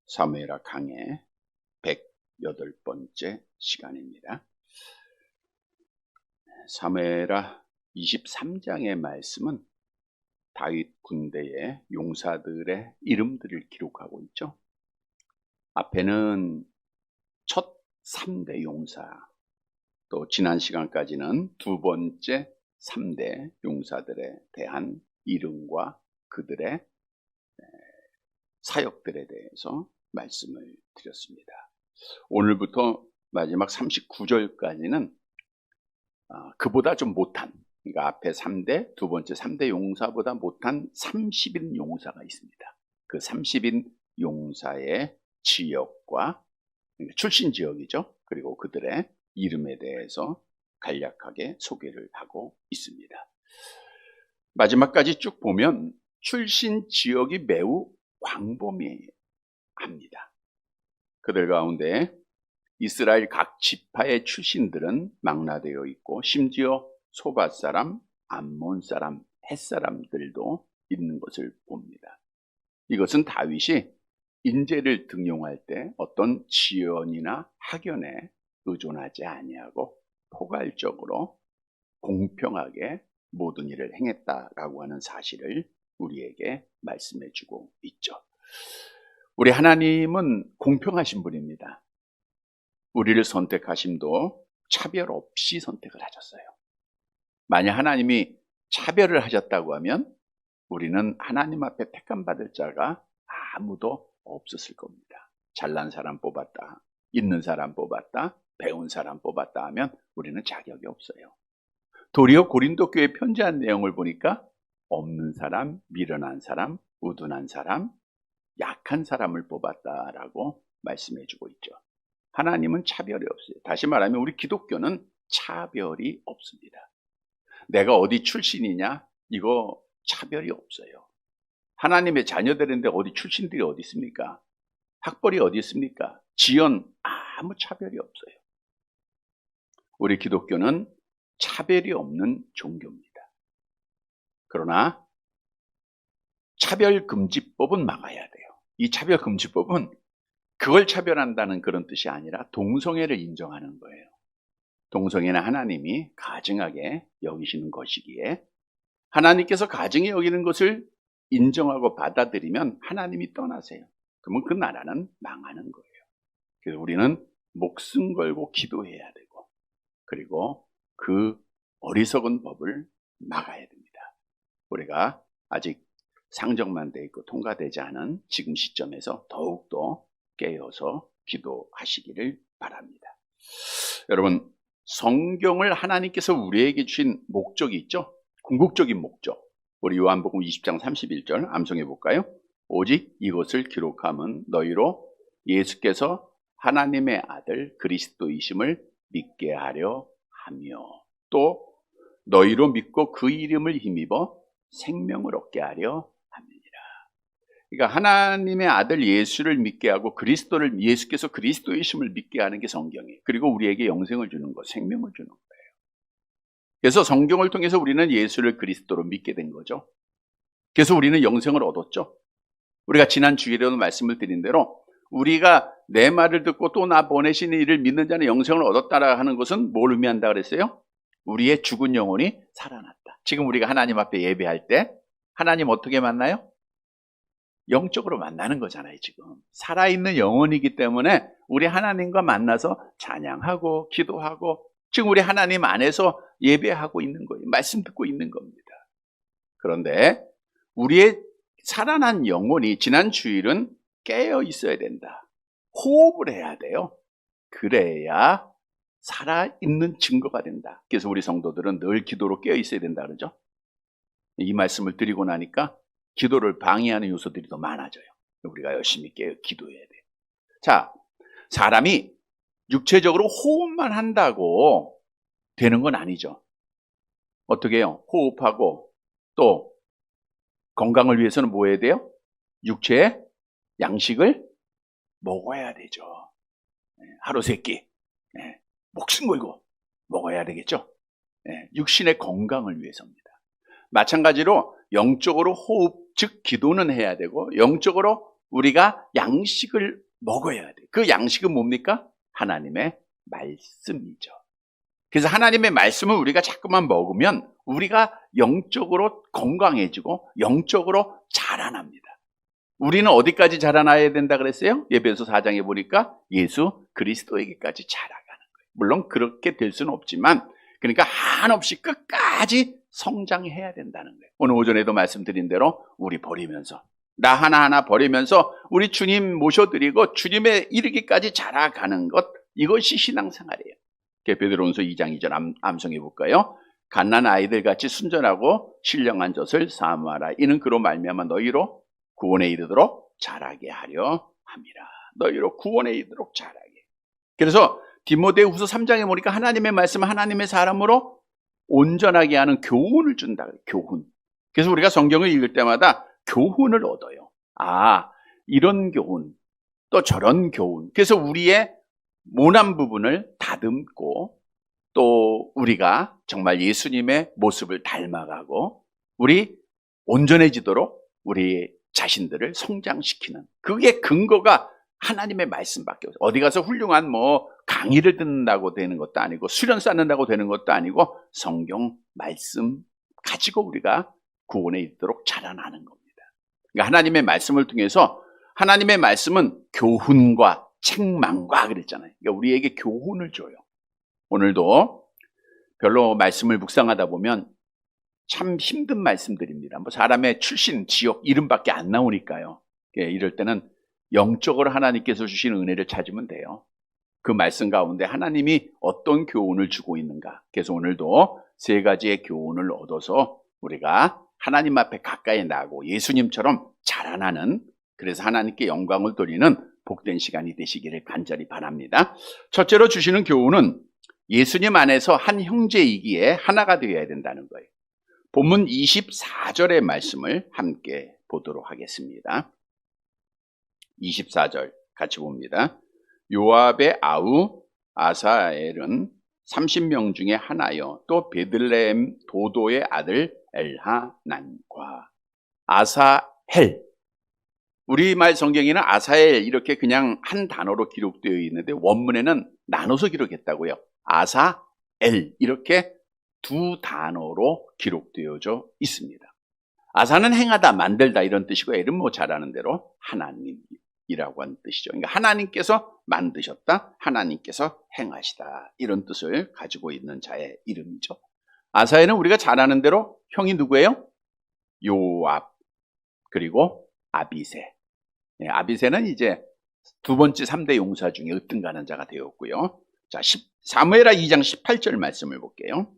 사무엘하 강의 108번째 시간입니다. 사무엘하 23장의 말씀은 다윗 군대의 용사들의 이름들을 기록하고 있죠. 앞에는 첫 3대 용사, 또 지난 시간까지는 두 번째 3대 용사들에 대한 이름과 그들의 사역들에 대해서 말씀을 드렸습니다. 오늘부터 마지막 39절까지는 그보다 좀 못한, 그러니까 앞에 3대, 두 번째 3대 용사보다 못한 30인 용사가 있습니다. 그 30인 용사의 지역과, 그러니까 출신 지역이죠. 그리고 그들의 이름에 대해서 간략하게 소개를 하고 있습니다. 마지막까지 쭉 보면 출신 지역이 매우 광범위합니다. 그들 가운데 이스라엘 각 지파의 출신들은 망라되어 있고, 심지어 소밧 사람, 암몬 사람, 헷 사람들도 있는 것을 봅니다. 이것은 다윗이 인재를 등용할 때 어떤 지연이나 학연에 의존하지 아니하고 포괄적으로 공평하게 모든 일을 행했다라고 하는 사실을 우리에게 말씀해 주고 있죠. 우리 하나님은 공평하신 분입니다. 우리를 선택하심도 차별 없이 선택을 하셨어요. 만약 하나님이 차별을 하셨다고 하면 우리는 하나님 앞에 택함 받을 자가 아무도 없었을 겁니다. 잘난 사람 뽑았다, 있는 사람 뽑았다, 배운 사람 뽑았다 하면 우리는 자격이 없어요. 도리어 고린도 교회 편지한 내용을 보니까 없는 사람, 미련한 사람, 우둔한 사람, 약한 사람을 뽑았다라고 말씀해 주고 있죠. 하나님은 차별이 없어요. 다시 말하면 우리 기독교는 차별이 없습니다. 내가 어디 출신이냐? 이거 차별이 없어요. 하나님의 자녀들인데 어디 출신들이 어디 있습니까? 학벌이 어디 있습니까? 지연, 아무 차별이 없어요. 우리 기독교는 차별이 없는 종교입니다. 그러나 차별금지법은 막아야 돼요. 이 차별금지법은 그걸 차별한다는 그런 뜻이 아니라 동성애를 인정하는 거예요. 동성애는 하나님이 가증하게 여기시는 것이기에 하나님께서 가증히 여기는 것을 인정하고 받아들이면 하나님이 떠나세요. 그러면 그 나라는 망하는 거예요. 그래서 우리는 목숨 걸고 기도해야 되고, 그리고 그 어리석은 법을 막아야 됩니다. 우리가 아직 상정만 돼 있고 통과되지 않은 지금 시점에서 더욱더 깨어서 기도하시기를 바랍니다. 여러분, 성경을 하나님께서 우리에게 주신 목적이 있죠? 궁극적인 목적. 우리 요한복음 20장 31절 암송해 볼까요? 오직 이것을 기록함은 너희로 예수께서 하나님의 아들 그리스도이심을 믿게 하려 하며, 또 너희로 믿고 그 이름을 힘입어 생명을 얻게 하려 함이니라. 그러니까 하나님의 아들 예수를 믿게 하고 예수께서 그리스도이심을 믿게 하는 게 성경이에요. 그리고 우리에게 영생을 주는 것, 생명을 주는 거예요. 그래서 성경을 통해서 우리는 예수를 그리스도로 믿게 된 거죠. 그래서 우리는 영생을 얻었죠. 우리가 지난 주일에도 말씀을 드린 대로 우리가 내 말을 듣고 또 나 보내시는 이를 믿는 자는 영생을 얻었다라 하는 것은 뭘 의미한다 그랬어요? 우리의 죽은 영혼이 살아났다. 지금 우리가 하나님 앞에 예배할 때 하나님 어떻게 만나요? 영적으로 만나는 거잖아요. 지금 살아있는 영혼이기 때문에 우리 하나님과 만나서 찬양하고 기도하고, 지금 우리 하나님 안에서 예배하고 있는 거예요. 말씀 듣고 있는 겁니다. 그런데 우리의 살아난 영혼이 지난 주일은 깨어 있어야 된다. 호흡을 해야 돼요. 그래야 살아있는 증거가 된다. 그래서 우리 성도들은 늘 기도로 깨어 있어야 된다 그러죠. 이 말씀을 드리고 나니까 기도를 방해하는 요소들이 더 많아져요. 우리가 열심히 깨어 기도해야 돼요. 자, 사람이 육체적으로 호흡만 한다고 되는 건 아니죠. 어떻게 해요? 호흡하고 또 건강을 위해서는 뭐 해야 돼요? 육체의 양식을 먹어야 되죠. 하루 3끼 목숨 걸고 먹어야 되겠죠. 육신의 건강을 위해서입니다. 마찬가지로 영적으로 호흡, 즉 기도는 해야 되고, 영적으로 우리가 양식을 먹어야 돼. 그 양식은 뭡니까? 하나님의 말씀이죠. 그래서 하나님의 말씀을 우리가 자꾸만 먹으면 우리가 영적으로 건강해지고 영적으로 자라납니다. 우리는 어디까지 자라나야 된다 그랬어요? 에베소 4장에 보니까 예수 그리스도에게까지 자라가는 거예요. 물론 그렇게 될 수는 없지만, 그러니까 한없이 끝까지 성장해야 된다는 거예요. 오늘 오전에도 말씀드린 대로 우리 버리면서, 나 하나하나 버리면서 우리 주님 모셔드리고 주님에 이르기까지 자라가는 것, 이것이 신앙생활이에요. 베드로전서 2장 2절 암송해 볼까요? 갓난 아이들 같이 순전하고 신령한 젖을 사모하라. 이는 그로 말미암아 너희로 구원에 이르도록 자라게 하려 함이라. 너희로 구원에 이르도록 자라게. 그래서 디모데후서 3장에 보니까 하나님의 말씀은 하나님의 사람으로 온전하게 하는 교훈을 준다. 교훈. 그래서 우리가 성경을 읽을 때마다 교훈을 얻어요. 아, 이런 교훈, 또 저런 교훈. 그래서 우리의 모난 부분을 다듬고, 또 우리가 정말 예수님의 모습을 닮아가고 우리 온전해지도록 우리 자신들을 성장시키는, 그게 근거가 하나님의 말씀밖에 없어요. 어디 가서 훌륭한 강의를 듣는다고 되는 것도 아니고 수련 쌓는다고 되는 것도 아니고 성경 말씀 가지고 우리가 구원에 이르도록 자라나는 겁니다. 그러니까 하나님의 말씀을 통해서, 하나님의 말씀은 교훈과 책망과 그랬잖아요. 그러니까 우리에게 교훈을 줘요. 오늘도 별로 말씀을 묵상하다 보면 참 힘든 말씀들입니다. 사람의 출신, 지역, 이름밖에 안 나오니까요. 이럴 때는 영적으로 하나님께서 주신 은혜를 찾으면 돼요. 그 말씀 가운데 하나님이 어떤 교훈을 주고 있는가. 그래서 오늘도 3가지의 교훈을 얻어서 우리가 하나님 앞에 가까이 나고 예수님처럼 자라나는, 그래서 하나님께 영광을 돌리는 복된 시간이 되시기를 간절히 바랍니다. 첫째로 주시는 교훈은 예수님 안에서 한 형제이기에 하나가 되어야 된다는 거예요. 본문 24절의 말씀을 함께 보도록 하겠습니다. 24절 같이 봅니다. 요압의 아우 아사엘은 30명 중에 하나여, 또 베들레헴 도도의 아들 엘하난과. 아사헬, 우리말 성경에는 아사엘 이렇게 그냥 한 단어로 기록되어 있는데 원문에는 나눠서 기록했다고요. 아사엘, 이렇게 2 단어로 기록되어져 있습니다. 아사는 행하다, 만들다 이런 뜻이고, 엘은 잘 아는 대로 하나님이라고 하는 뜻이죠. 그러니까 하나님께서 만드셨다, 하나님께서 행하시다, 이런 뜻을 가지고 있는 자의 이름이죠. 아사엘은 우리가 잘 아는 대로 형이 누구예요? 요압, 그리고 아비새. 아비새는 이제 2번째 3대 용사 중에 으뜸가는 자가 되었고요. 자, 사무엘하 2장 18절 말씀을 볼게요.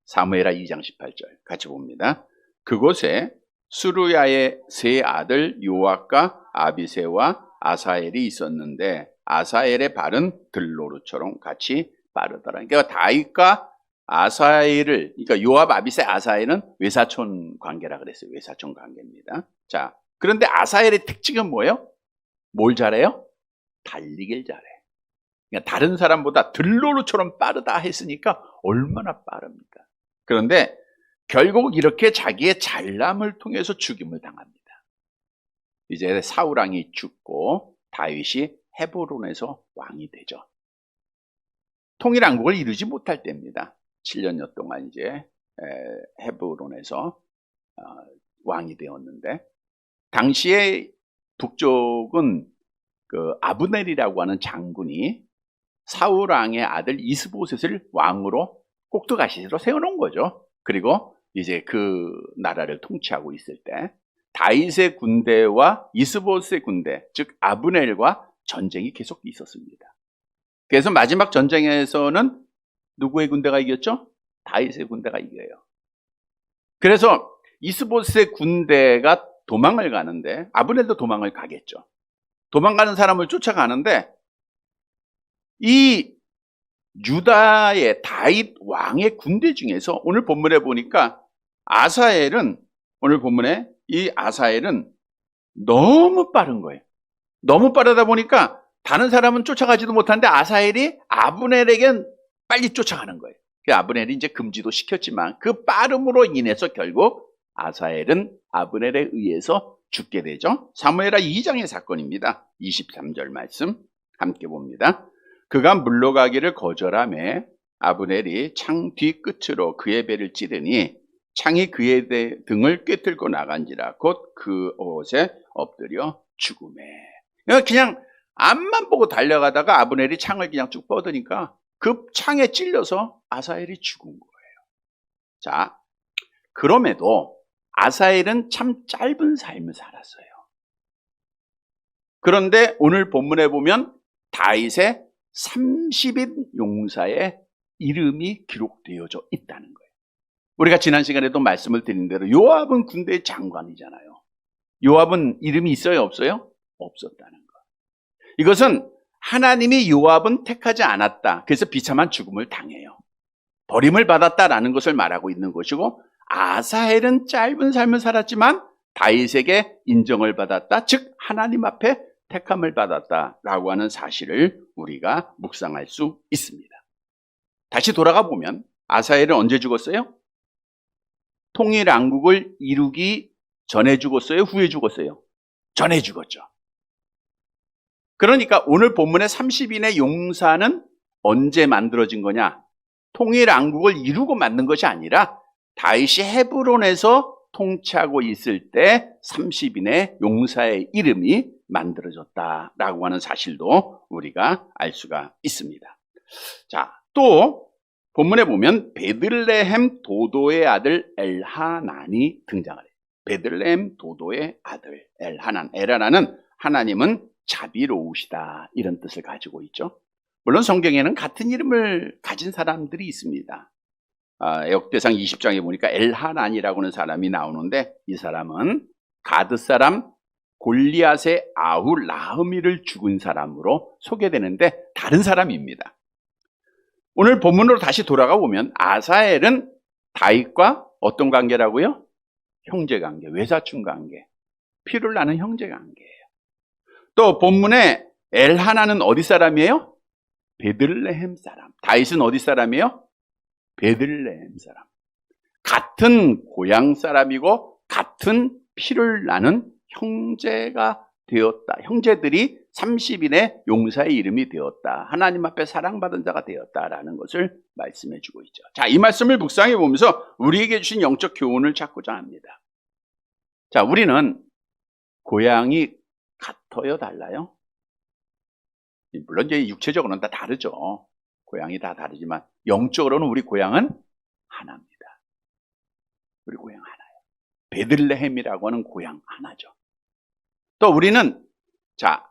사무엘하 2장 18절 같이 봅니다. 그곳에 수루야의 3 아들 요압과 아비새와 아사엘이 있었는데 아사엘의 발은 들노루처럼 같이 빠르더라. 그러니까 다윗과 아사엘을, 그러니까 요압, 아비새, 아사엘은 외사촌 관계라 그랬어요. 외사촌 관계입니다. 자, 그런데 아사엘의 특징은 뭐예요? 뭘 잘해요? 달리길 잘해. 그러니까 다른 사람보다 들노루처럼 빠르다 했으니까 얼마나 빠릅니까? 그런데 결국 이렇게 자기의 잘남을 통해서 죽임을 당합니다. 이제 사울 왕이 죽고 다윗이 헤브론에서 왕이 되죠. 통일왕국을 이루지 못할 때입니다. 7년여 동안 이제 헤브론에서 왕이 되었는데, 당시에 북쪽은 그 아브넬이라고 하는 장군이 사울 왕의 아들 이스보셋을 왕으로 꼭두가시로 세워놓은 거죠. 그리고 이제 그 나라를 통치하고 있을 때 다윗의 군대와 이스보셋의 군대, 즉 아브넬과 전쟁이 계속 있었습니다. 그래서 마지막 전쟁에서는 누구의 군대가 이겼죠? 다윗의 군대가 이겨요. 그래서 이스보셋의 군대가 도망을 가는데, 아브넬도 도망을 가겠죠. 도망가는 사람을 쫓아가는데, 이 유다의 다윗 왕의 군대 중에서 오늘 본문에 보니까 아사엘은, 오늘 본문에 이 아사엘은 너무 빠른 거예요. 너무 빠르다 보니까 다른 사람은 쫓아가지도 못하는데 아사엘이 아브넬에겐 빨리 쫓아가는 거예요. 아브넬이 이제 금지도 시켰지만 그 빠름으로 인해서 결국 아사엘은 아브넬에 의해서 죽게 되죠. 사무엘하 2장의 사건입니다. 23절 말씀 함께 봅니다. 그가 물러가기를 거절하며 아브넬이 창 뒤끝으로 그의 배를 찌르니 창이 그의 등을 꿰뚫고 나간지라 곧 그 옷에 엎드려 죽으매. 그냥 앞만 보고 달려가다가 아브넬이 창을 그냥 쭉 뻗으니까 그 창에 찔려서 아사엘이 죽은 거예요. 자, 그럼에도 아사엘은 참 짧은 삶을 살았어요. 그런데 오늘 본문에 보면 다윗의 30인 용사의 이름이 기록되어져 있다는 거예요. 우리가 지난 시간에도 말씀을 드린 대로 요압은 군대의 장관이잖아요. 요압은 이름이 있어요, 없어요? 없었다는 거. 이것은 하나님이 요압은 택하지 않았다. 그래서 비참한 죽음을 당해요. 버림을 받았다라는 것을 말하고 있는 것이고, 아사헬은 짧은 삶을 살았지만 다윗에게 인정을 받았다. 즉 하나님 앞에 택함을 받았다라고 하는 사실을 우리가 묵상할 수 있습니다. 다시 돌아가 보면 아사헬은 언제 죽었어요? 통일왕국을 이루기 전에 죽었어요? 후에 죽었어요? 전에 죽었죠. 그러니까 오늘 본문의 30인의 용사는 언제 만들어진 거냐? 통일왕국을 이루고 만든 것이 아니라 다윗이 헤브론에서 통치하고 있을 때 30인의 용사의 이름이 만들어졌다라고 하는 사실도 우리가 알 수가 있습니다. 자, 또 본문에 보면 베들레헴 도도의 아들 엘하난이 등장을 해요. 베들레헴 도도의 아들 엘하난. 엘하난은 하나님은 자비로우시다 이런 뜻을 가지고 있죠. 물론 성경에는 같은 이름을 가진 사람들이 있습니다. 역대상 20장에 보니까 엘하난이라고 하는 사람이 나오는데 이 사람은 가드 사람 골리앗의 아우 라흐미를 죽은 사람으로 소개되는데 다른 사람입니다. 오늘 본문으로 다시 돌아가 보면 아사엘은 다윗과 어떤 관계라고요? 형제관계, 외사촌 관계, 피를 나는 형제관계예요. 또 본문에 엘하나는 어디 사람이에요? 베들레헴 사람. 다윗은 어디 사람이에요? 베들레헴 사람. 같은 고향 사람이고 같은 피를 나는 형제가 되었다. 형제들이 30인의 용사의 이름이 되었다. 하나님 앞에 사랑받은 자가 되었다라는 것을 말씀해 주고 있죠. 자, 이 말씀을 묵상해 보면서 우리에게 주신 영적 교훈을 찾고자 합니다. 자, 우리는 고향이 같아요, 달라요? 물론 이제 육체적으로는 다 다르죠. 고향이 다 다르지만 영적으로는 우리 고향은 하나입니다. 우리 고향 하나예요. 베들레헴이라고 하는 고향 하나죠. 또 우리는 자,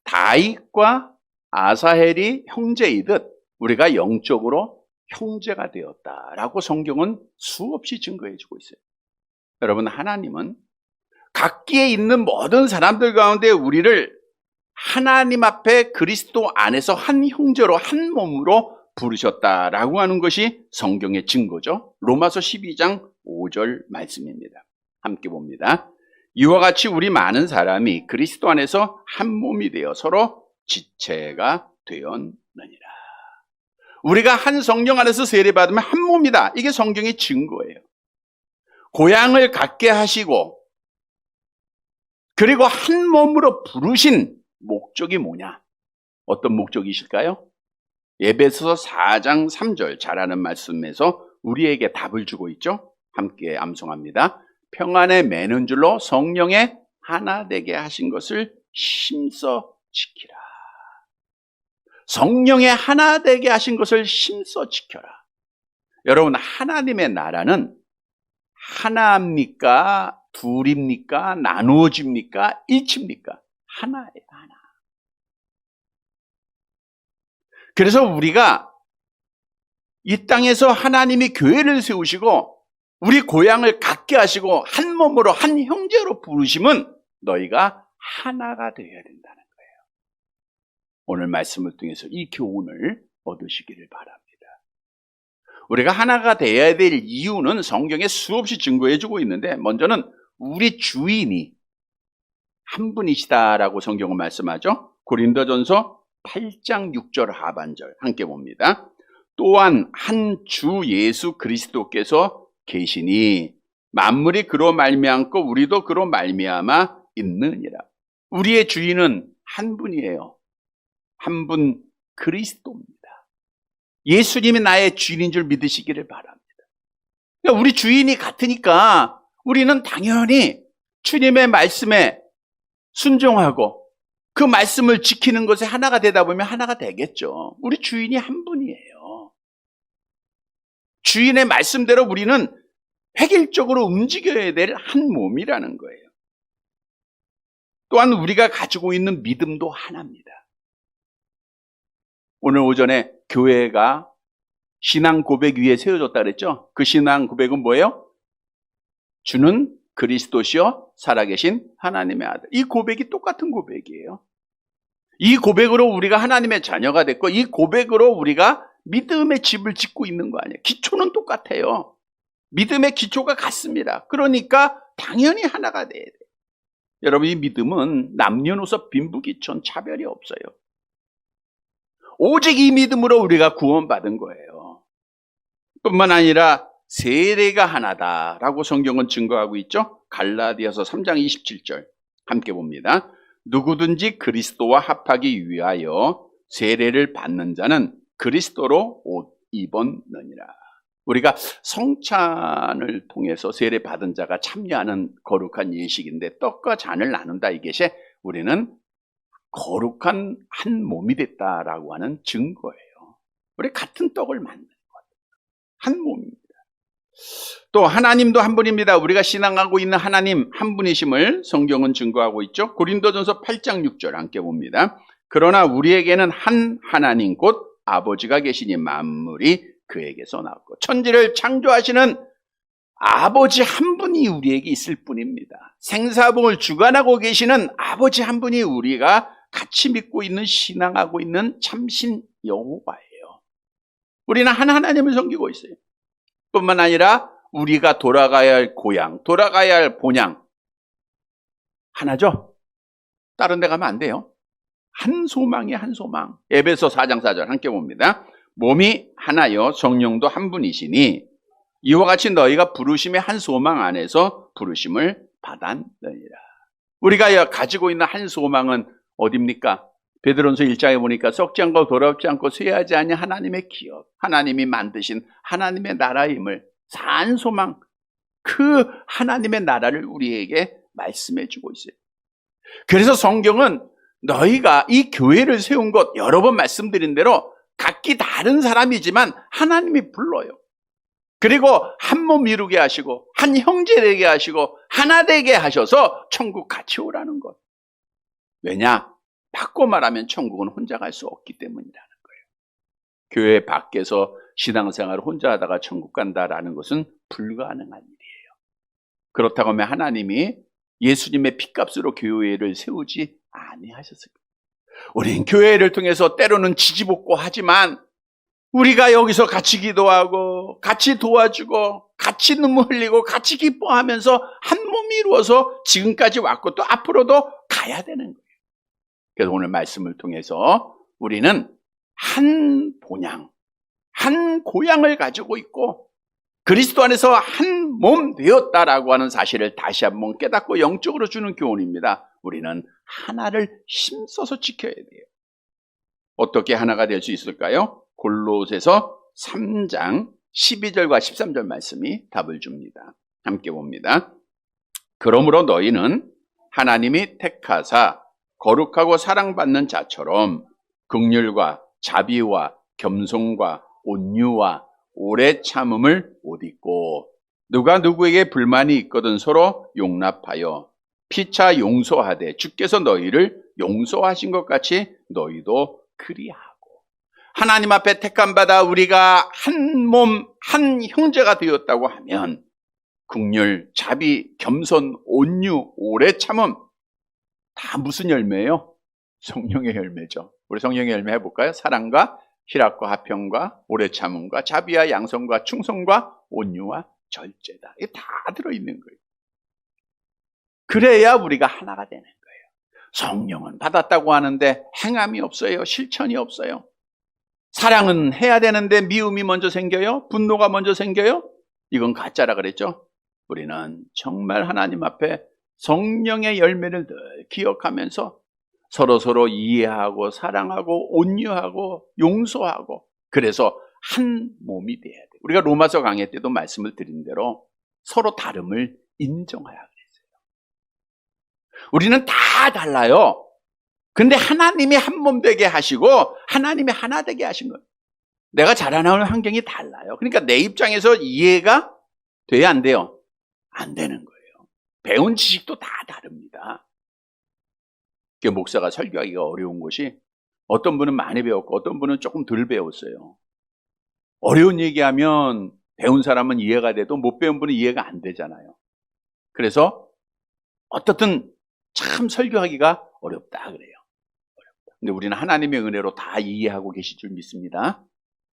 다윗과 아사헬이 형제이듯 우리가 영적으로 형제가 되었다라고 성경은 수없이 증거해 주고 있어요. 여러분, 하나님은 각기에 있는 모든 사람들 가운데 우리를 하나님 앞에 그리스도 안에서 한 형제로 한 몸으로 부르셨다라고 하는 것이 성경의 증거죠. 로마서 12장 5절 말씀입니다. 함께 봅니다. 이와 같이 우리 많은 사람이 그리스도 안에서 한 몸이 되어 서로 지체가 되었느니라. 우리가 한 성령 안에서 세례받으면 한 몸이다. 이게 성경의 증거예요. 고향을 갖게 하시고 그리고 한 몸으로 부르신 목적이 뭐냐? 어떤 목적이실까요? 에베소서 4장 3절 잘 아는 말씀에서 우리에게 답을 주고 있죠. 함께 암송합니다. 평안에 매는 줄로 성령의 하나 되게 하신 것을 힘써 지키라. 성령의 하나 되게 하신 것을 힘써 지켜라. 여러분, 하나님의 나라는 하나입니까? 둘입니까? 나누어집니까? 일치입니까? 하나예요, 하나. 그래서 우리가 이 땅에서 하나님이 교회를 세우시고 우리 고향을 갖게 하시고 한 몸으로 한 형제로 부르심은 너희가 하나가 되어야 된다는 거예요. 오늘 말씀을 통해서 이 교훈을 얻으시기를 바랍니다. 우리가 하나가 되어야 될 이유는 성경에 수없이 증거해주고 있는데 먼저는 우리 주인이 한 분이시다라고 성경은 말씀하죠. 고린도전서 8장 6절 하반절 함께 봅니다. 또한 한 주 예수 그리스도께서 계시니 만물이 그로 말미암고 우리도 그로 말미암아 있느니라. 우리의 주인은 한 분이에요. 한 분, 그리스도입니다. 예수님이 나의 주인인 줄 믿으시기를 바랍니다. 그러니까 우리 주인이 같으니까 우리는 당연히 주님의 말씀에 순종하고 그 말씀을 지키는 것에 하나가 되다 보면 하나가 되겠죠. 우리 주인이 한 분이에요. 주인의 말씀대로 우리는 획일적으로 움직여야 될 한 몸이라는 거예요. 또한 우리가 가지고 있는 믿음도 하나입니다. 오늘 오전에 교회가 신앙 고백 위에 세워졌다 그랬죠? 그 신앙 고백은 뭐예요? 주는 그리스도시요 살아계신 하나님의 아들. 이 고백이 똑같은 고백이에요. 이 고백으로 우리가 하나님의 자녀가 됐고 이 고백으로 우리가 믿음의 집을 짓고 있는 거 아니에요. 기초는 똑같아요. 믿음의 기초가 같습니다. 그러니까 당연히 하나가 돼야 돼요. 여러분, 이 믿음은 남녀노소 빈부귀천 차별이 없어요. 오직 이 믿음으로 우리가 구원받은 거예요. 뿐만 아니라 세례가 하나다라고 성경은 증거하고 있죠. 갈라디아서 3장 27절 함께 봅니다. 누구든지 그리스도와 합하기 위하여 세례를 받는 자는 그리스도로 옷 입었느니라. 우리가 성찬을 통해서 세례 받은 자가 참여하는 거룩한 예식인데 떡과 잔을 나눈다 이것이 우리는 거룩한 한 몸이 됐다라고 하는 증거예요. 우리 같은 떡을 만든 것, 한 몸입니다. 또 하나님도 한 분입니다. 우리가 신앙하고 있는 하나님 한 분이심을 성경은 증거하고 있죠. 고린도전서 8장 6절 함께 봅니다. 그러나 우리에게는 한 하나님 곧 아버지가 계시니 만물이 그에게서 나왔고 천지를 창조하시는 아버지 한 분이 우리에게 있을 뿐입니다. 생사봉을 주관하고 계시는 아버지 한 분이 우리가 같이 믿고 있는 신앙하고 있는 참신 여호와예요. 우리는 한 하나님을 섬기고 있어요. 뿐만 아니라 우리가 돌아가야 할 고향, 돌아가야 할 본향 하나죠. 다른 데 가면 안 돼요. 한 소망이 한 소망. 에베소 4장 4절 함께 봅니다. 몸이 하나여 성령도 한 분이시니 이와 같이 너희가 부르심의 한 소망 안에서 부르심을 받았느니라. 우리가 가지고 있는 한 소망은 어디입니까? 베드로전서 1장에 보니까 썩지 않고 더럽지 않고 쇠하지 아니 하나님의 기업, 하나님이 만드신 하나님의 나라임을 산 소망, 그 하나님의 나라를 우리에게 말씀해 주고 있어요. 그래서 성경은 너희가 이 교회를 세운 것 여러 번 말씀드린 대로 각기 다른 사람이지만 하나님이 불러요. 그리고 한 몸 이루게 하시고 한 형제 되게 하시고 하나 되게 하셔서 천국 같이 오라는 것. 왜냐? 바꿔 말하면 천국은 혼자 갈 수 없기 때문이라는 거예요. 교회 밖에서 신앙생활을 혼자 하다가 천국 간다라는 것은 불가능한 일이에요. 그렇다고 하면 하나님이 예수님의 피값으로 교회를 세우지 아니하셨을 거예요. 우린 교회를 통해서 때로는 지지볶고 하지만 우리가 여기서 같이 기도하고 같이 도와주고 같이 눈물 흘리고 같이 기뻐하면서 한 몸이 이루어서 지금까지 왔고 또 앞으로도 가야 되는 거예요. 그래서 오늘 말씀을 통해서 우리는 한 본향, 한 고향을 가지고 있고 그리스도 안에서 한 몸 되었다라고 하는 사실을 다시 한번 깨닫고 영적으로 주는 교훈입니다. 우리는 하나를 힘써서 지켜야 돼요. 어떻게 하나가 될 수 있을까요? 골로새서 3장 12절과 13절 말씀이 답을 줍니다. 함께 봅니다. 그러므로 너희는 하나님이 택하사 거룩하고 사랑받는 자처럼 긍휼과 자비와 겸손과 온유와 오래 참음을 옷 입고 누가 누구에게 불만이 있거든 서로 용납하여 피차 용서하되 주께서 너희를 용서하신 것 같이 너희도 그리하고. 하나님 앞에 택함 받아 우리가 한 몸, 한 형제가 되었다고 하면 긍휼, 자비, 겸손, 온유, 오래 참음 다 무슨 열매예요? 성령의 열매죠. 우리 성령의 열매 해볼까요? 사랑과 희락과 화평과 오래 참음과 자비와 양성과 충성과 온유와 절제다. 이게 다 들어있는 거예요. 그래야 우리가 하나가 되는 거예요. 성령은 받았다고 하는데 행함이 없어요. 실천이 없어요. 사랑은 해야 되는데 미움이 먼저 생겨요. 분노가 먼저 생겨요. 이건 가짜라 그랬죠. 우리는 정말 하나님 앞에 성령의 열매를 늘 기억하면서 서로서로 이해하고 사랑하고 온유하고 용서하고, 그래서 한 몸이 돼야 돼. 우리가 로마서 강해 때도 말씀을 드린 대로 서로 다름을 인정해야 그랬어요. 우리는 다 달라요. 근데 하나님이 한 몸 되게 하시고 하나님이 하나 되게 하신 거예요. 내가 자라나는 환경이 달라요. 그러니까 내 입장에서 이해가 돼야 안 돼요? 안 되는 거예요. 배운 지식도 다 다릅니다. 목사가 설교하기가 어려운 것이, 어떤 분은 많이 배웠고 어떤 분은 조금 덜 배웠어요. 어려운 얘기하면 배운 사람은 이해가 돼도 못 배운 분은 이해가 안 되잖아요. 그래서 어떻든 참 설교하기가 어렵다 그래요. 어렵다. 근데 우리는 하나님의 은혜로 다 이해하고 계실 줄 믿습니다.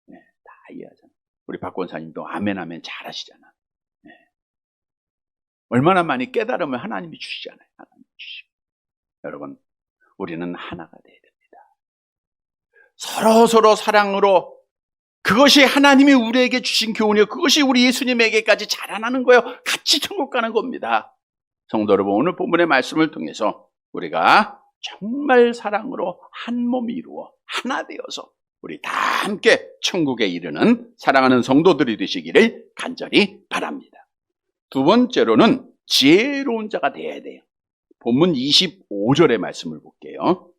네, 다 이해하잖아요. 우리 박 권사님도 아멘 아멘 잘하시잖아. 네. 얼마나 많이 깨달음을 하나님이 주시잖아요. 하나님이 주시고. 여러분, 우리는 하나가 돼야 됩니다. 서로 사랑으로, 그것이 하나님이 우리에게 주신 교훈이요, 그것이 우리 예수님에게까지 자라나는 거예요. 같이 천국 가는 겁니다. 성도 여러분, 오늘 본문의 말씀을 통해서 우리가 정말 사랑으로 한 몸이 이루어 하나 되어서 우리 다 함께 천국에 이르는 사랑하는 성도들이 되시기를 간절히 바랍니다. 두 번째로는 지혜로운 자가 되어야 돼요. 본문 25절의 말씀을 볼게요.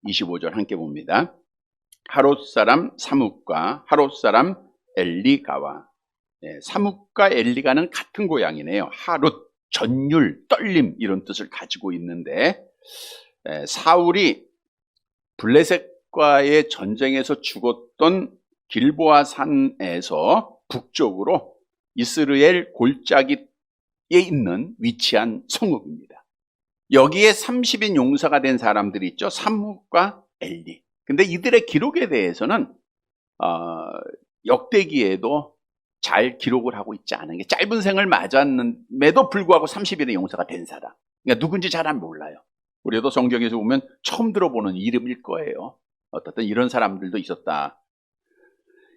25절 함께 봅니다. 하롯 사람 사뭇과 하롯 사람 엘리가와, 사뭇과 엘리가는 같은 고향이네요. 하롯, 전율, 떨림 이런 뜻을 가지고 있는데, 사울이 블레셋과의 전쟁에서 죽었던 길보아 산에서 북쪽으로 이스라엘 골짜기에 있는 위치한 성읍입니다. 여기에 30인 용사가 된 사람들이 있죠. 사뭇과 엘리. 근데 이들의 기록에 대해서는 역대기에도 잘 기록을 하고 있지 않은 게, 짧은 생을 맞았음에도 불구하고 30인의 용사가 된 사람. 그러니까 누군지 잘 안 몰라요. 우리도 성경에서 보면 처음 들어보는 이름일 거예요. 어떻든 이런 사람들도 있었다.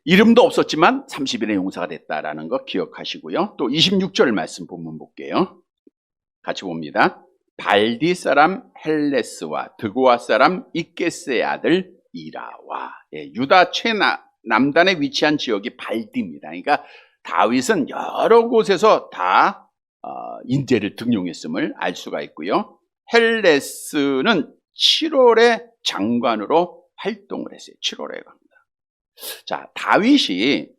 이름도 없었지만 30인의 용사가 됐다라는 거 기억하시고요. 또 26절 말씀 본문 볼게요. 같이 봅니다. 발디 사람 헬레스와 드고아 사람 이게스의 아들 이라와, 유다 최남단에 위치한 지역이 발디입니다. 그러니까 다윗은 여러 곳에서 다 인재를 등용했음을 알 수가 있고요. 헬레스는 7월의 장관으로 활동을 했어요. 7월에 갑니다. 자, 다윗이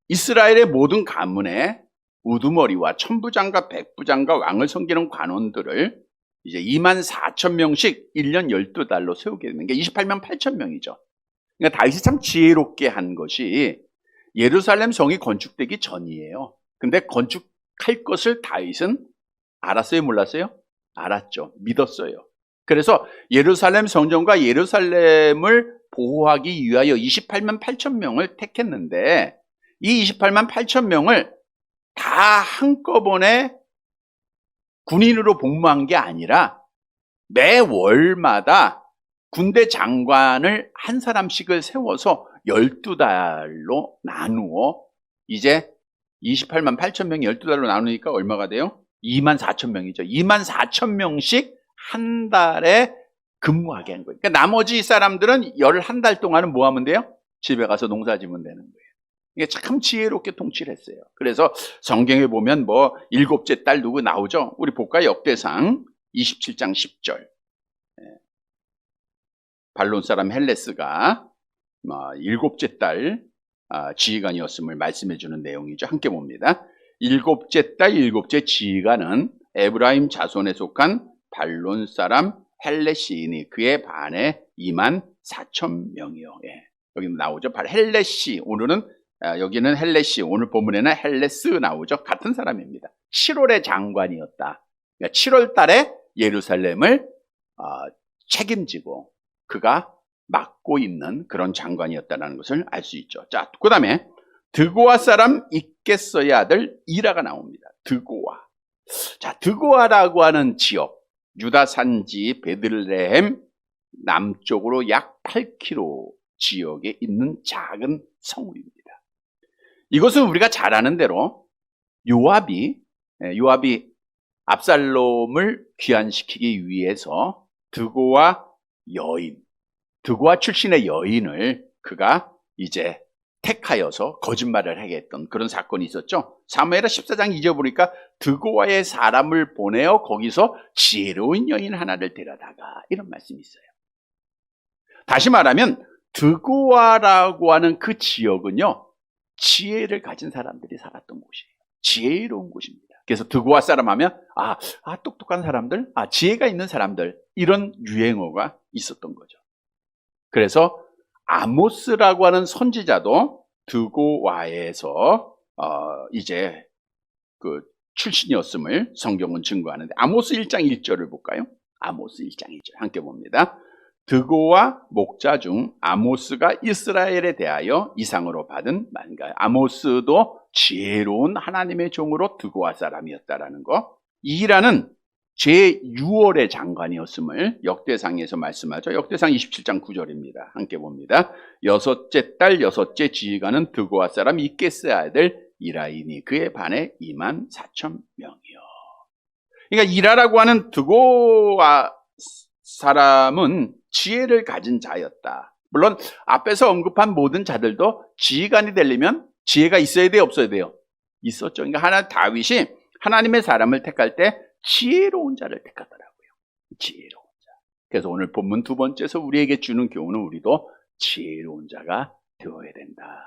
이스라엘의 모든 가문에 우두머리와 천부장과 백부장과 왕을 섬기는 관원들을 이제 24,000명씩 1년 12달로 세우게 되는 게 28만 8천 명이죠. 그러니까 다윗이 참 지혜롭게 한 것이, 예루살렘 성이 건축되기 전이에요. 근데 건축할 것을 다윗은 알았어요, 몰랐어요? 알았죠. 믿었어요. 그래서 예루살렘 성전과 예루살렘을 보호하기 위하여 28만 8천 명을 택했는데, 이 28만 8천 명을 다 한꺼번에 군인으로 복무한 게 아니라 매 월마다 군대 장관을 한 사람씩을 세워서 12달로 나누어, 이제 28만 8천 명이 12달로 나누니까 얼마가 돼요? 2만 4천 명이죠. 2만 4천 명씩 한 달에 근무하게 한 거예요. 그러니까 나머지 사람들은 11달 동안은 뭐 하면 돼요? 집에 가서 농사 지면 되는 거예요. 이게 참 지혜롭게 통치를 했어요. 그래서 성경에 보면 뭐 일곱째 딸 누구 나오죠? 우리 볼까요? 역대상 27장 10절. 발론 사람 헬레스가 일곱째 딸 지휘관이었음을 말씀해 주는 내용이죠. 함께 봅니다. 일곱째 딸 일곱째 지휘관은 에브라임 자손에 속한 발론 사람 헬레시이니 그의 반에 2만 4천 명이요. 여기 나오죠. 헬레시, 오늘은 여기는 헬레시, 오늘 본문에는 헬레스 나오죠. 같은 사람입니다. 7월의 장관이었다. 그러니까 7월 달에 예루살렘을 책임지고 그가 맡고 있는 그런 장관이었다는 것을 알 수 있죠. 자, 그 다음에 드고아 사람 이게스의 아들 이라가 나옵니다. 드고아. 자, 드고아라고 하는 지역, 유다 산지 베들레헴 남쪽으로 약 8km 지역에 있는 작은 성우입니다. 이것은 우리가 잘 아는 대로 요압이 압살롬을 귀환시키기 위해서 드고와 출신의 여인을 그가 이제 택하여서 거짓말을 하게 했던 그런 사건이 있었죠. 사무엘하 14장 2절 보니까 드고와의 사람을 보내어 거기서 지혜로운 여인 하나를 데려다가, 이런 말씀이 있어요. 다시 말하면 드고와라고 하는 그 지역은요, 지혜를 가진 사람들이 살았던 곳이에요. 지혜로운 곳입니다. 그래서 드고와 사람 하면 똑똑한 사람들, 지혜가 있는 사람들, 이런 유행어가 있었던 거죠. 그래서 아모스라고 하는 선지자도 드고와에서 이제 그 출신이었음을 성경은 증거하는데, 아모스 1장 1절을 볼까요? 아모스 1장 1절 함께 봅니다. 드고와 목자 중 아모스가 이스라엘에 대하여 이상으로 받은 말인가요? 아모스도 지혜로운 하나님의 종으로 드고와 사람이었다라는 거. 이라는 제6월의 장관이었음을 역대상에서 말씀하죠. 역대상 27장 9절입니다. 함께 봅니다. 여섯째 달 여섯째 지휘관은 드고와 사람 이케스의 아들 이라이니 그의 반에 24,000명이요. 그러니까 이라라고 하는 드고와 사람은 지혜를 가진 자였다. 물론 앞에서 언급한 모든 자들도 지휘관이 되려면 지혜가 있어야 돼요, 없어야 돼요? 있었죠. 그러니까 다윗이 하나님의 사람을 택할 때 지혜로운 자를 택하더라고요. 지혜로운 자. 그래서 오늘 본문 두 번째에서 우리에게 주는 교훈은 우리도 지혜로운 자가 되어야 된다.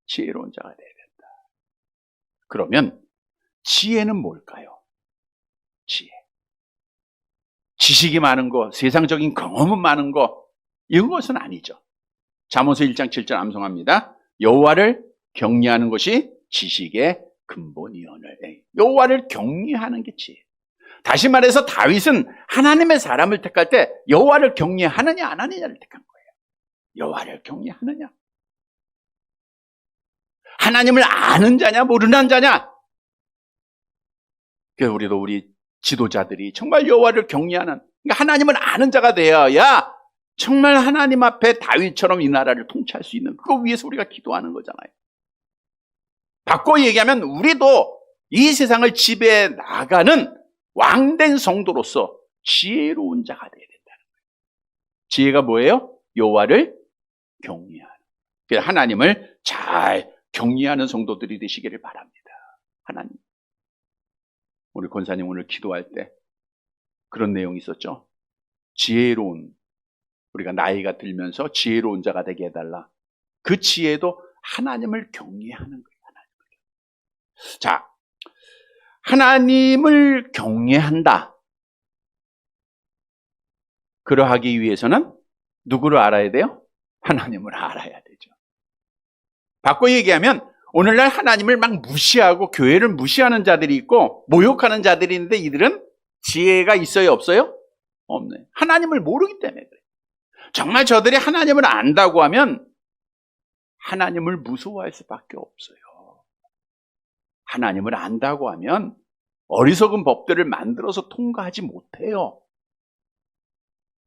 지혜로운 자가 되어야 된다. 그러면 지혜는 뭘까요? 지혜. 지식이 많은 거, 세상적인 경험은 많은 거, 이런 것은 아니죠. 잠언서 1장 7절 암송합니다. 여호와를 경외하는 것이 지식의 근본이오늘. 여호와를 경외하는 게 지혜. 다시 말해서 다윗은 하나님의 사람을 택할 때 여호와를 경외하느냐 안 하느냐를 택한 거예요. 여호와를 경외하느냐, 하나님을 아는 자냐 모르는 자냐. 그래서 우리도 우리 지도자들이 정말 여호와를 경외하는, 그러니까 하나님을 아는 자가 되어야 정말 하나님 앞에 다윗처럼 이 나라를 통치할 수 있는, 그거 위해서 우리가 기도하는 거잖아요. 바꿔 얘기하면 우리도 이 세상을 지배해 나가는 왕된 성도로서 지혜로운 자가 되어야 된다는 거예요. 지혜가 뭐예요? 여호와를 경외하는. 그래서 하나님을 잘 경외하는 성도들이 되시기를 바랍니다. 하나님. 우리 권사님 오늘 기도할 때 그런 내용이 있었죠. 지혜로운, 우리가 나이가 들면서 지혜로운 자가 되게 해달라. 그 지혜도 하나님을 경외하는 거예요. 자, 하나님을 경외한다. 그러하기 위해서는 누구를 알아야 돼요? 하나님을 알아야 되죠. 바꿔 얘기하면 오늘날 하나님을 막 무시하고 교회를 무시하는 자들이 있고 모욕하는 자들이 있는데, 이들은 지혜가 있어요, 없어요? 없네. 하나님을 모르기 때문에 그래요. 정말 저들이 하나님을 안다고 하면 하나님을 무서워할 수밖에 없어요. 하나님을 안다고 하면 어리석은 법들을 만들어서 통과하지 못해요.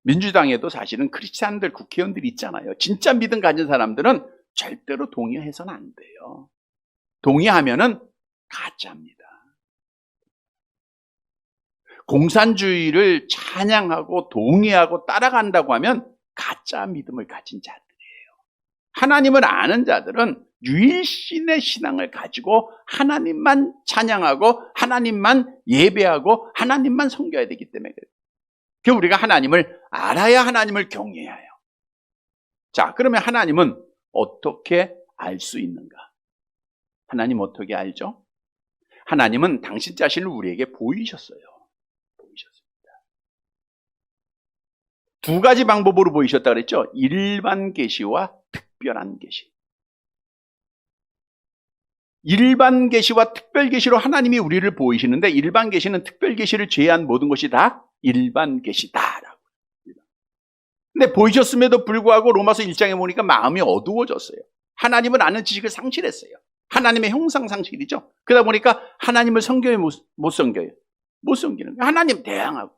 민주당에도 사실은 크리스찬들, 국회의원들이 있잖아요. 진짜 믿음 가진 사람들은 절대로 동의해서는 안 돼요. 동의하면은 가짜입니다. 공산주의를 찬양하고 동의하고 따라간다고 하면 가짜 믿음을 가진 자들이에요. 하나님을 아는 자들은 유일신의 신앙을 가지고 하나님만 찬양하고 하나님만 예배하고 하나님만 섬겨야 되기 때문에 그래요. 그래서 우리가 하나님을 알아야 하나님을 경외해야 해요. 자, 그러면 하나님은 어떻게 알 수 있는가? 하나님 어떻게 알죠? 하나님은 당신 자신을 우리에게 보이셨어요. 보이셨습니다. 두 가지 방법으로 보이셨다 그랬죠? 일반 계시와 특별한 계시. 일반 계시와 특별 계시로 하나님이 우리를 보이시는데, 일반 계시는 특별 계시를 제외한 모든 것이 다 일반 계시다라고. 근데 보이셨음에도 불구하고 로마서 1장에 보니까 마음이 어두워졌어요. 하나님을 아는 지식을 상실했어요. 하나님의 형상 상실이죠. 그러다 보니까 하나님을 섬겨요, 못 섬겨요? 못 섬기는 거예요. 하나님 대항하고.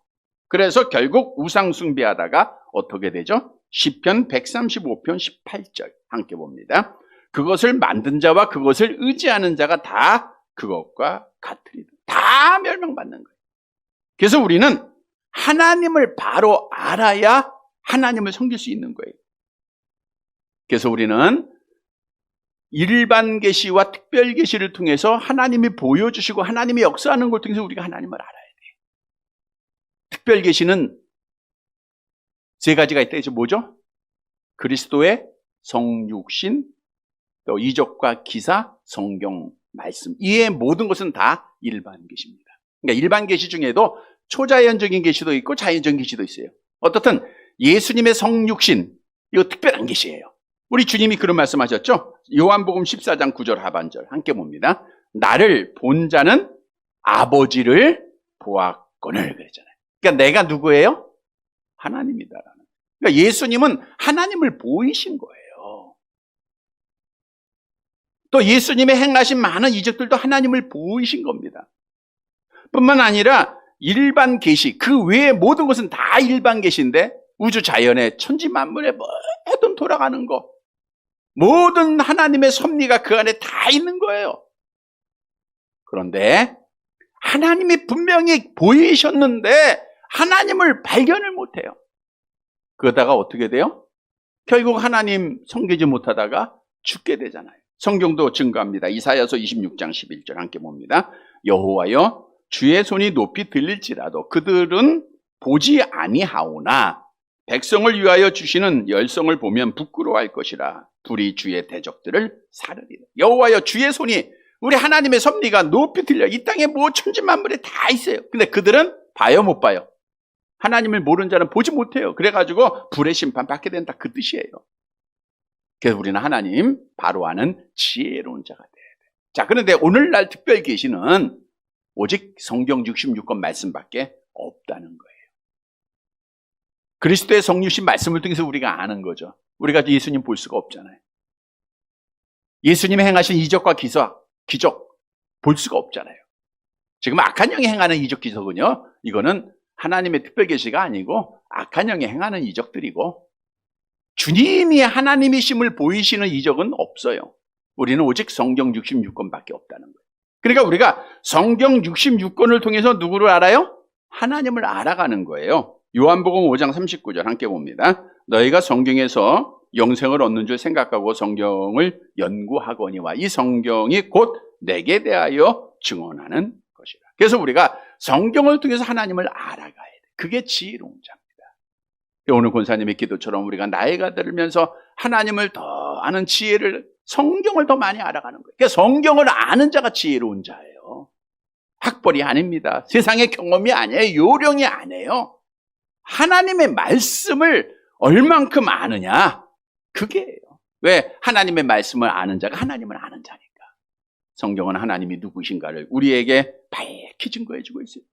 그래서 결국 우상 숭배하다가 어떻게 되죠? 시편 135편 18절 함께 봅니다. 그것을 만든 자와 그것을 의지하는 자가 다 그것과 같으리라. 다 멸망받는 거예요. 그래서 우리는 하나님을 바로 알아야 하나님을 섬길 수 있는 거예요. 그래서 우리는 일반 계시와 특별 계시를 통해서 하나님이 보여주시고 하나님이 역사하는 걸 통해서 우리가 하나님을 알아야 돼요. 특별 계시는 세 가지가 있다. 이제 뭐죠? 그리스도의 성육신, 또 이적과 기사, 성경 말씀. 이의 모든 것은 다 일반 계시입니다. 그러니까 일반 계시 중에도 초자연적인 계시도 있고 자연적인 계시도 있어요. 어떻든 예수님의 성육신, 이거 특별한 계시예요. 우리 주님이 그런 말씀하셨죠? 요한복음 14장 9절 하반절 함께 봅니다. 나를 본 자는 아버지를 보았거늘 그랬잖아요. 그러니까 내가 누구예요? 하나님이다라는. 그러니까 예수님은 하나님을 보이신 거예요. 또 예수님의 행하신 많은 이적들도 하나님을 보이신 겁니다. 뿐만 아니라 일반 계시, 그 외의 모든 것은 다 일반 계시인데 우주 자연의 천지 만물의 모든 돌아가는 거, 모든 하나님의 섭리가 그 안에 다 있는 거예요. 그런데 하나님이 분명히 보이셨는데 하나님을 발견을 못해요. 그러다가 어떻게 돼요? 결국 하나님 섬기지 못하다가 죽게 되잖아요. 성경도 증거합니다. 이사야서 26장 11절 함께 봅니다. 여호와여 주의 손이 높이 들릴지라도 그들은 보지 아니하오나 백성을 위하여 주시는 열성을 보면 부끄러워할 것이라. 불이 주의 대적들을 사르리라. 여호와여 주의 손이, 우리 하나님의 섭리가 높이 들려. 이 땅에 뭐 천지만물에 다 있어요. 근데 그들은 봐요 못 봐요? 하나님을 모르는 자는 보지 못해요. 그래가지고 불의 심판 받게 된다, 그 뜻이에요. 그래서 우리는 하나님 바로 아는 지혜로운 자가 돼야 돼요. 자, 그런데 오늘날 특별 계시는 오직 성경 66권 말씀밖에 없다는 거예요. 그리스도의 성육신 말씀을 통해서 우리가 아는 거죠. 우리가 예수님 볼 수가 없잖아요. 예수님이 행하신 이적과 기적 볼 수가 없잖아요. 지금 악한 영이 행하는 이적 기적은요, 이거는 하나님의 특별 계시가 아니고 악한 영이 행하는 이적들이고, 주님이 하나님이심을 보이시는 이적은 없어요. 우리는 오직 성경 66권밖에 없다는 거예요. 그러니까 우리가 성경 66권을 통해서 누구를 알아요? 하나님을 알아가는 거예요. 요한복음 5장 39절 함께 봅니다. 너희가 성경에서 영생을 얻는 줄 생각하고 성경을 연구하거니와 이 성경이 곧 내게 대하여 증언하는 것이라. 그래서 우리가 성경을 통해서 하나님을 알아가야 돼. 그게 지혜로운 자입니다. 오늘 권사님의 기도처럼 우리가 나이가 들면서 하나님을 더 아는 지혜를, 성경을 더 많이 알아가는 거예요. 그러니까 성경을 아는 자가 지혜로운 자예요. 학벌이 아닙니다. 세상의 경험이 아니에요. 요령이 아니에요. 하나님의 말씀을 얼만큼 아느냐, 그게예요. 왜? 하나님의 말씀을 아는 자가 하나님을 아는 자니까. 성경은 하나님이 누구신가를 우리에게 밝히 증거해주고 있어요.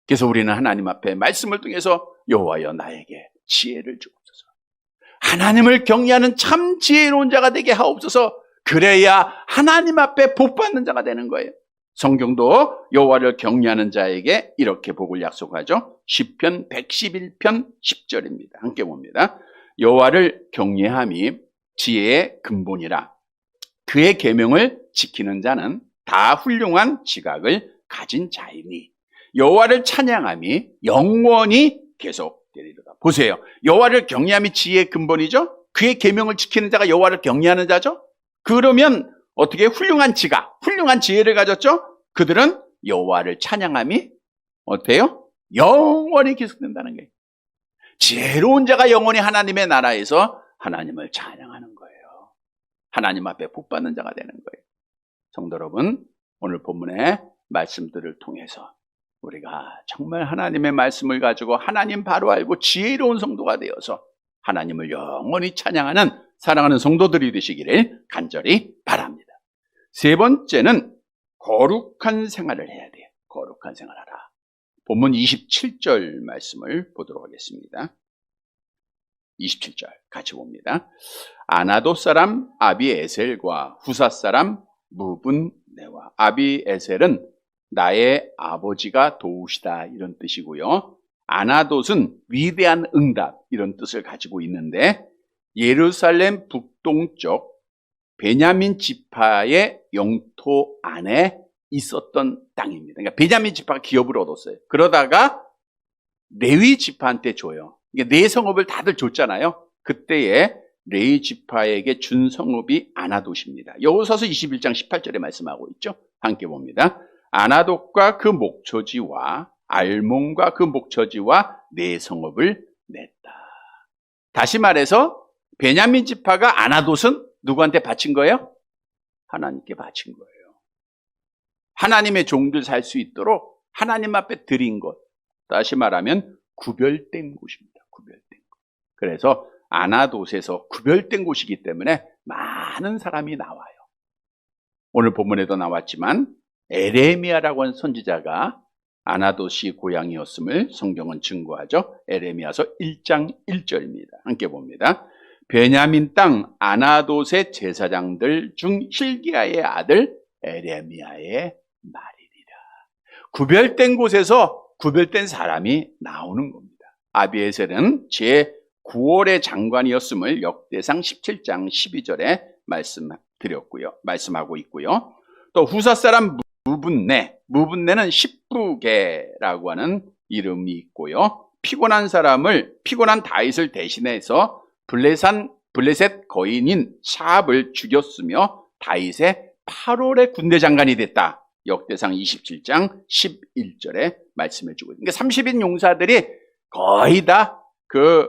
그래서 우리는 하나님 앞에 말씀을 통해서 여호와여 나에게 지혜를 주옵소서, 하나님을 경외하는 참 지혜로운 자가 되게 하옵소서. 그래야 하나님 앞에 복받는 자가 되는 거예요. 성경도 여호와를 경외하는 자에게 이렇게 복을 약속하죠. 시편 111편 10절입니다. 함께 봅니다. 여호와를 경외함이 지혜의 근본이라. 그의 계명을 지키는 자는 다 훌륭한 지각을 가진 자이니 여호와를 찬양함이 영원히 계속되리로다. 보세요. 여호와를 경외함이 지혜의 근본이죠. 그의 계명을 지키는 자가 여호와를 경외하는 자죠. 그러면 어떻게 훌륭한 지각, 훌륭한 지혜를 가졌죠? 그들은 여호와를 찬양함이 어때요? 영원히 계속된다는 거예요. 지혜로운 자가 영원히 하나님의 나라에서 하나님을 찬양하는 거예요. 하나님 앞에 복받는 자가 되는 거예요. 성도 여러분, 오늘 본문의 말씀들을 통해서 우리가 정말 하나님의 말씀을 가지고 하나님 바로 알고 지혜로운 성도가 되어서 하나님을 영원히 찬양하는 사랑하는 성도들이 되시기를 간절히 바랍니다. 세 번째는 거룩한 생활을 해야 돼요. 거룩한 생활하라. 본문 27절 말씀을 보도록 하겠습니다. 27절 같이 봅니다. 아나도 사람 아비에셀과 후사 사람 무분네와. 아비에셀은 나의 아버지가 도우시다, 이런 뜻이고요. 아나돗은 위대한 응답, 이런 뜻을 가지고 있는데 예루살렘 북동쪽 베냐민 지파의 영토 안에 있었던 땅입니다. 그러니까 베냐민 지파가 기업을 얻었어요. 그러다가 레위 지파한테 줘요. 이게 네 성읍을 다들 줬잖아요. 그때에 레위 지파에게 준 성읍이 아나돗입니다. 여호수아서 21장 18절에 말씀하고 있죠. 함께 봅니다. 아나돗과 그 목초지와 알몬과 그 목초지와 네 성읍을 냈다. 다시 말해서 베냐민 지파가 아나돗은 누구한테 바친 거예요? 하나님께 바친 거예요. 하나님의 종들 살 수 있도록 하나님 앞에 드린 것. 다시 말하면 구별된 곳입니다. 구별된 곳. 그래서 아나돗에서 구별된 곳이기 때문에 많은 사람이 나와요. 오늘 본문에도 나왔지만 에레미야라고 하는 선지자가 아나돗이 고향이었음을 성경은 증거하죠. 에레미야서 1장 1절입니다. 함께 봅니다. 베냐민 땅 아나돗의 제사장들 중 hil기야의 아들 에레미야의 말이니라. 구별된 곳에서 구별된 사람이 나오는 겁니다. 아비에셀은 제9월의 장관이었음을 역대상 17장 12절에 말씀하고 있고요. 또 후사 사람 무분네는 십부게라고 하는 이름이 있고요. 피곤한 다윗을 대신해서 블레셋 거인인 샤압을 죽였으며 다윗의 8월의 군대 장관이 됐다. 역대상 27장 11절에 말씀해주고 있습니다. 그러니까 30인 용사들이 거의 다 그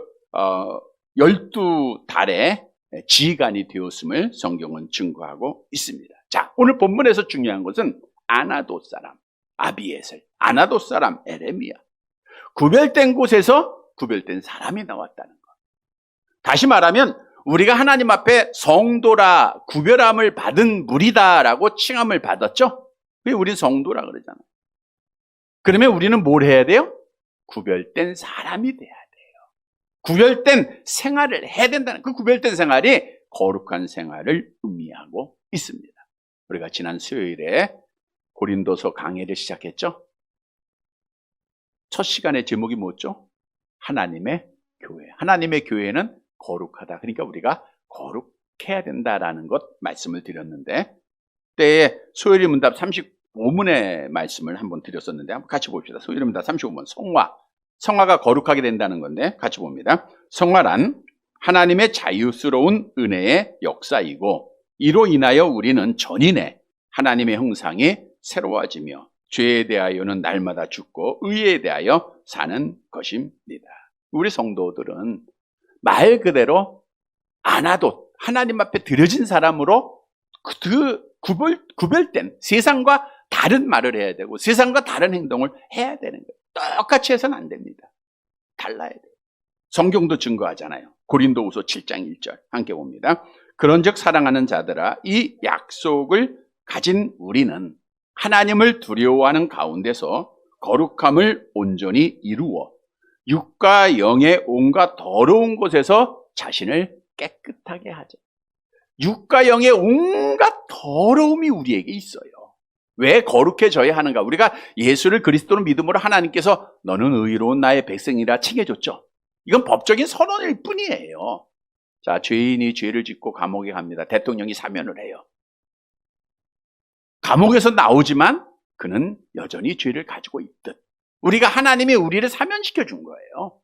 12달의 지휘관이 되었음을 성경은 증거하고 있습니다. 자, 오늘 본문에서 중요한 것은 아나돗 사람 아비에셀, 아나돗 사람 에레미야. 구별된 곳에서 구별된 사람이 나왔다는 것. 다시 말하면 우리가 하나님 앞에 성도라, 구별함을 받은 무리다라고 칭함을 받았죠? 왜 우리 성도라 그러잖아요. 그러면 우리는 뭘 해야 돼요? 구별된 사람이 돼야 돼요. 구별된 생활을 해야 된다는, 그 구별된 생활이 거룩한 생활을 의미하고 있습니다. 우리가 지난 수요일에 고린도서 강해를 시작했죠? 첫 시간의 제목이 뭐였죠? 하나님의 교회. 하나님의 교회는 거룩하다. 그러니까 우리가 거룩해야 된다라는 것 말씀을 드렸는데, 그때에 소요리 문답 35문의 말씀을 한번 드렸었는데 한번 같이 봅시다. 소요리 문답 35문 성화가 거룩하게 된다는 건데 같이 봅니다. 성화란 하나님의 자유스러운 은혜의 역사이고 이로 인하여 우리는 전인의 하나님의 형상이 새로워지며 죄에 대하여는 날마다 죽고 의에 대하여 사는 것입니다. 우리 성도들은 말 그대로 아나돗 하나님 앞에 드려진 사람으로 구별된 세상과 다른 말을 해야 되고 세상과 다른 행동을 해야 되는 거예요. 똑같이 해서는 안 됩니다. 달라야 돼요. 성경도 증거하잖아요. 고린도후서 7장 1절 함께 봅니다. 그런즉 사랑하는 자들아 이 약속을 가진 우리는 하나님을 두려워하는 가운데서 거룩함을 온전히 이루어 육과 영의 온갖 더러운 곳에서 자신을 깨끗하게 하자. 육과 영의 온갖 더러움이 우리에게 있어요. 왜 거룩해져야 하는가? 우리가 예수를 그리스도로 믿음으로 하나님께서 너는 의로운 나의 백성이라 칭해줬죠. 이건 법적인 선언일 뿐이에요. 자, 죄인이 죄를 짓고 감옥에 갑니다. 대통령이 사면을 해요. 감옥에서 나오지만 그는 여전히 죄를 가지고 있듯 우리가 하나님이 우리를 사면시켜 준 거예요.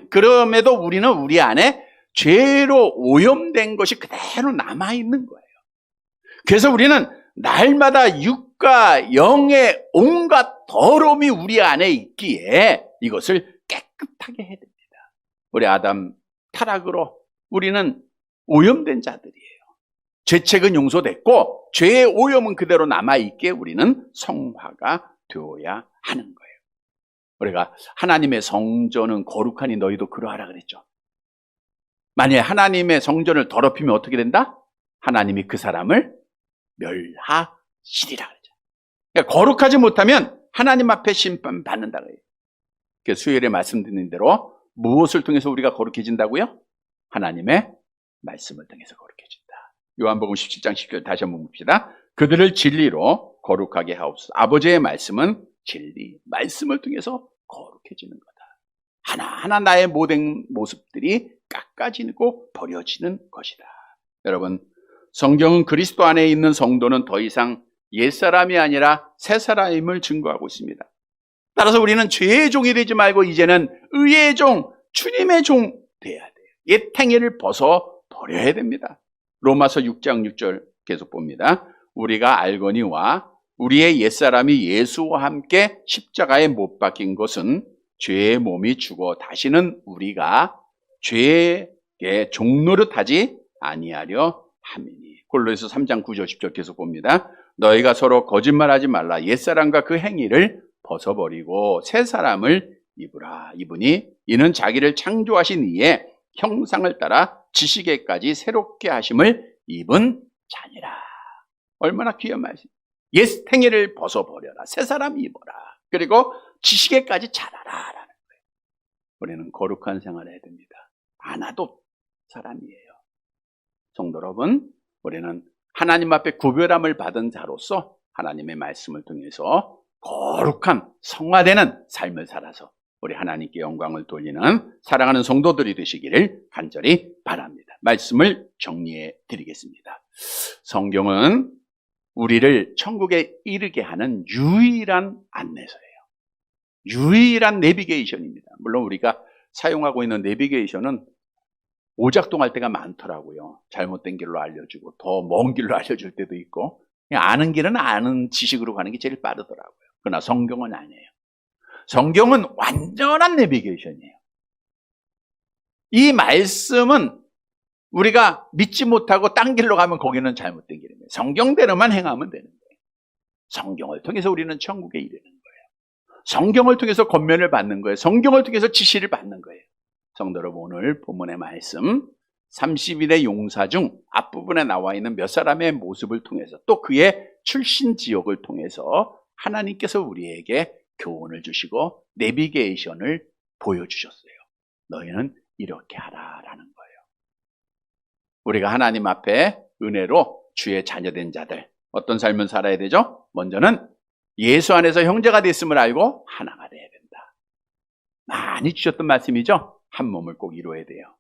그럼에도 우리는 우리 안에 죄로 오염된 것이 그대로 남아있는 거예요. 그래서 우리는 날마다 육과 영의 온갖 더러움이 우리 안에 있기에 이것을 깨끗하게 해야 됩니다. 우리 아담 타락으로 우리는 오염된 자들이에요. 죄책은 용서됐고 죄의 오염은 그대로 남아있기에 우리는 성화가 되어야 하는 거예요. 우리가 하나님의 성전은 거룩하니 너희도 그러하라 그랬죠. 만약에 하나님의 성전을 더럽히면 어떻게 된다? 하나님이 그 사람을 멸하시리라 그러죠. 그러니까 거룩하지 못하면 하나님 앞에 심판받는다 그래요. 그래서 수요일에 말씀드린 대로 무엇을 통해서 우리가 거룩해진다고요? 하나님의 말씀을 통해서 거룩해진다. 요한복음 17장 10절 다시 한번 봅시다. 그들을 진리로 거룩하게 하옵소서. 아버지의 말씀은 진리, 말씀을 통해서 거룩해지는 거다. 하나하나 나의 모든 모습들이 깎아지고 버려지는 것이다. 여러분, 성경은 그리스도 안에 있는 성도는 더 이상 옛사람이 아니라 새사람임을 증거하고 있습니다. 따라서 우리는 죄의 종이 되지 말고 이제는 의의 종, 주님의 종 돼야 돼요. 옛 행위를 벗어 버려야 됩니다. 로마서 6장 6절 계속 봅니다. 우리가 알거니와 우리의 옛사람이 예수와 함께 십자가에 못 박힌 것은 죄의 몸이 죽어 다시는 우리가 죄의 종노릇하지 아니하려 함이니. 골로새서 3장 9절 10절 계속 봅니다. 너희가 서로 거짓말하지 말라. 옛사람과 그 행위를 벗어버리고 새 사람을 입으라. 이는 자기를 창조하신 이의 형상을 따라 지식에까지 새롭게 하심을 입은 자니라. 얼마나 귀한 말씀. 옛 행위를 벗어버려라. 새 사람 입어라. 그리고 지식에까지 자라라 라는 거예요. 우리는 거룩한 생활을 해야 됩니다. 하나도 사람이에요. 성도 여러분, 우리는 하나님 앞에 구별함을 받은 자로서 하나님의 말씀을 통해서 거룩한 성화되는 삶을 살아서 우리 하나님께 영광을 돌리는 사랑하는 성도들이 되시기를 간절히 바랍니다. 말씀을 정리해 드리겠습니다. 성경은 우리를 천국에 이르게 하는 유일한 안내서예요. 유일한 내비게이션입니다. 물론 우리가 사용하고 있는 내비게이션은 오작동할 때가 많더라고요. 잘못된 길로 알려주고 더 먼 길로 알려줄 때도 있고, 그냥 아는 길은 아는 지식으로 가는 게 제일 빠르더라고요. 그러나 성경은 아니에요. 성경은 완전한 내비게이션이에요. 이 말씀은 우리가 믿지 못하고 딴 길로 가면 거기는 잘못된 길입니다. 성경대로만 행하면 되는 거예요. 성경을 통해서 우리는 천국에 이르는 거예요. 성경을 통해서 권면을 받는 거예요. 성경을 통해서 지시를 받는 거예요. 성도 여러분, 오늘 본문의 말씀 30일의 용사 중 앞부분에 나와 있는 몇 사람의 모습을 통해서 또 그의 출신 지역을 통해서 하나님께서 우리에게 교훈을 주시고 내비게이션을 보여주셨어요. 너희는 이렇게 하라라는 거예요. 우리가 하나님 앞에 은혜로 주의 자녀된 자들, 어떤 삶을 살아야 되죠? 먼저는 예수 안에서 형제가 됐음을 알고 하나가 돼야 된다. 많이 주셨던 말씀이죠? 한 몸을 꼭 이루어야 돼요.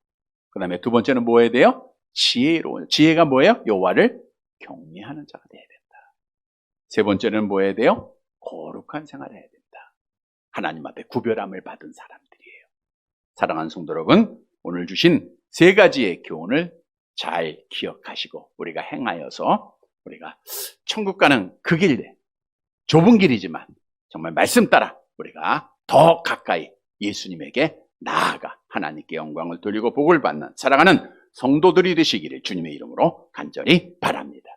그 다음에 두 번째는 뭐 해야 돼요? 지혜로운. 지혜가 뭐예요? 여호와를 경외하는 자가 돼야 된다. 세 번째는 뭐 해야 돼요? 거룩한 생활을 해야 된다. 하나님 앞에 구별함을 받은 사람들이에요. 사랑하는 성도 여러분, 오늘 주신 세 가지의 교훈을 잘 기억하시고 우리가 행하여서 우리가 천국 가는 그 길, 좁은 길이지만 정말 말씀 따라 우리가 더 가까이 예수님에게 나아가 하나님께 영광을 돌리고 복을 받는 사랑하는 성도들이 되시기를 주님의 이름으로 간절히 바랍니다.